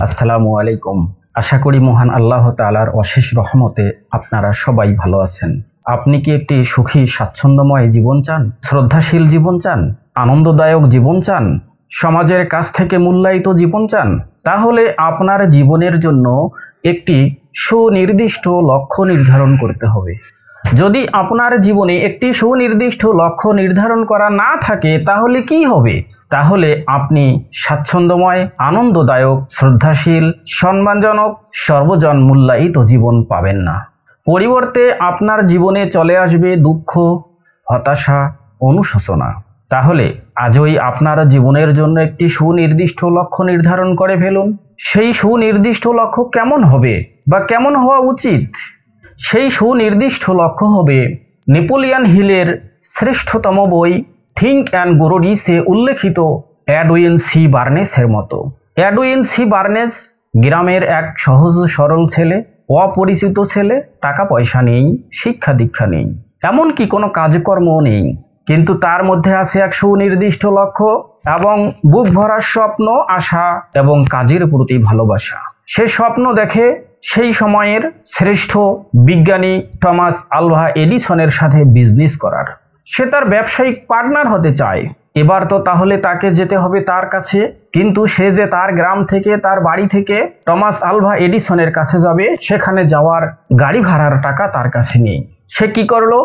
আসসালামু আলাইকুম। আশা করি মহান আল্লাহ তাআলার অশেষ রহমতে আপনারা সবাই ভালো আছেন। আপনি কি একটি সুখী স্বাচ্ছন্দ্যময় জীবন চান? শ্রদ্ধাশীল জীবন চান? আনন্দদায়ক জীবন চান? সমাজের কাছ থেকে মূল্যায়িত জীবন চান? তাহলে আপনার জীবনের জন্য একটি সুনির্দিষ্ট লক্ষ্য নির্ধারণ করতে হবে। যদি আপনার জীবনে একটি সুনির্দিষ্ট লক্ষ্য নির্ধারণ করা না থাকে তাহলে কি হবে? তাহলে আপনি স্বাচ্ছন্দ্যময়, আনন্দদায়ক, শ্রদ্ধাশীল, সম্মানজনক, সর্বজন মূল্যায়িত জীবন পাবেন না। পরিবর্তে আপনার জীবনে চলে আসবে দুঃখ, হতাশা, অনুশোচনা। তাহলে আজই আপনার জীবনের জন্য একটি সুনির্দিষ্ট লক্ষ্য নির্ধারণ করে ফেলুন। সেই সুনির্দিষ্ট লক্ষ্য কেমন হবে বা কেমন হওয়া উচিত? সেই সুনির্দিষ্ট লক্ষ্য হবে নেপোলিয়ান হিলের শ্রেষ্ঠতম বই থিঙ্ক অ্যান্ড গ্রো রিচে উল্লেখিত এডউইন সি বার্নেসের মতো। এডউইন সি বার্নেস গ্রামের এক সহজ সরল ছেলে, অপরিচিত ছেলে, টাকা পয়সা নেই, শিক্ষা দীক্ষা নেই, এমনকি কোনো কাজকর্মও নেই, কিন্তু তার মধ্যে আছে এক সুনির্দিষ্ট লক্ষ্য এবং বুক ভরার স্বপ্ন, আশা এবং কাজের প্রতি ভালোবাসা। সে স্বপ্ন দেখে সেই সময়ের শ্রেষ্ঠ বিজ্ঞানী টমাস আলভা এডিসনের সাথে বিজনেস করার। সে তার ব্যবসায়িক পার্টনার হতে চায়। এবার তো তাহলে তাকে যেতে হবে তার কাছে, কিন্তু সে যে তার গ্রাম থেকে, তার বাড়ি থেকে টমাস আলভা এডিসনের কাছে যাবে, সেখানে যাওয়ার গাড়ি ভাড়ার টাকা তার কাছে নেই। সে কি করলো?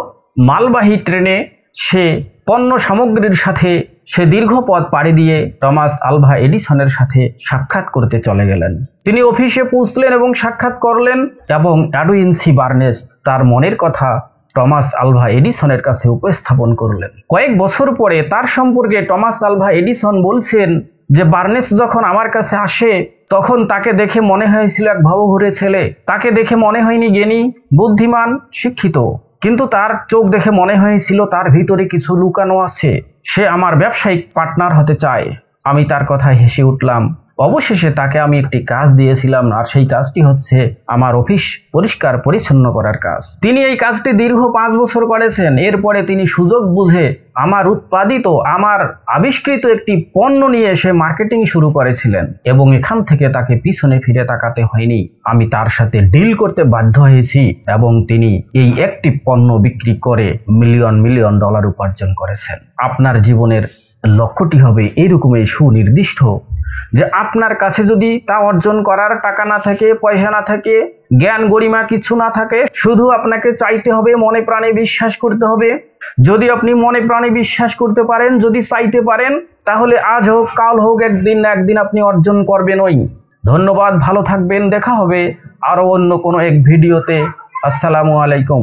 মালবাহী ট্রেনে সে পণ্য সামগ্রীর সাথে সে দীর্ঘ পথ পাড়ি দিয়ে টমাস আলভা এডিসনের সাথে সাক্ষাৎ করতে চলে গেলেন। তিনি অফিসে পৌঁছলেন এবং সাক্ষাৎ করলেন এবং এডউইন সি বার্নেস তার মনের কথা টমাস আলভা এডিসনের কাছে উপস্থাপন করলেন। কয়েক বছর পরে তার সম্পর্কে টমাস আলভা এডিসন বলছেন যে বার্নেস যখন আমার কাছে আসে তখন তাকে দেখে মনে হয়েছিল এক ভবঘুরে ছেলে। তাকে দেখে মনে হয়নি জ্ঞানী, বুদ্ধিমান, শিক্ষিত, কিন্তু তার চোখ দেখে মনে হয়েছিল তার ভিতরে কিছু লুকানো আছে। সে আমার ব্যবসায়িক পার্টনার হতে চায়। আমি তার কথায় হেসে উঠলাম। অবশেষে তাকে আমি একটি কাজ দিয়েছিলাম, আর সেই কাজটি হচ্ছে আমার অফিস পরিষ্কার পরিচ্ছন্ন করার কাজ। তিনি এই কাজটি দীর্ঘ 5 বছর করেছেন। এরপরে তিনি সুযোগ বুঝে আমার উৎপাদিত, আমার আবিষ্কৃত একটি পণ্য নিয়ে এসে মার্কেটিং শুরু করেছিলেন এবং এখান থেকে তাকে পিছনে ফিরে তাকাতে হয়নি। আমি তার সাথে ডিল করতে বাধ্য হয়েছি এবং তিনি এই একটি পণ্য বিক্রি করে মিলিয়ন মিলিয়ন ডলার উপার্জন করেছেন। আপনার জীবনের লক্ষ্যটি হবে এইরকমই সুনির্দিষ্ট, যে আপনার কাছে যদি তা অর্জন করার টাকা না থাকে, পয়সা না থাকে, জ্ঞান গরিমা কিছু না থাকে, শুধু আপনাকে চাইতে হবে, মনে প্রাণে বিশ্বাস করতে হবে। যদি আপনি মনে প্রাণে বিশ্বাস করতে পারেন, যদি চাইতে পারেন, তাহলে আজ হোক কাল হোক একদিন না একদিন আপনি অর্জন করবেনই। ধন্যবাদ, ভালো থাকবেন। দেখা হবে আরো অন্য কোনো এক ভিডিওতে। আসসালামু আলাইকুম।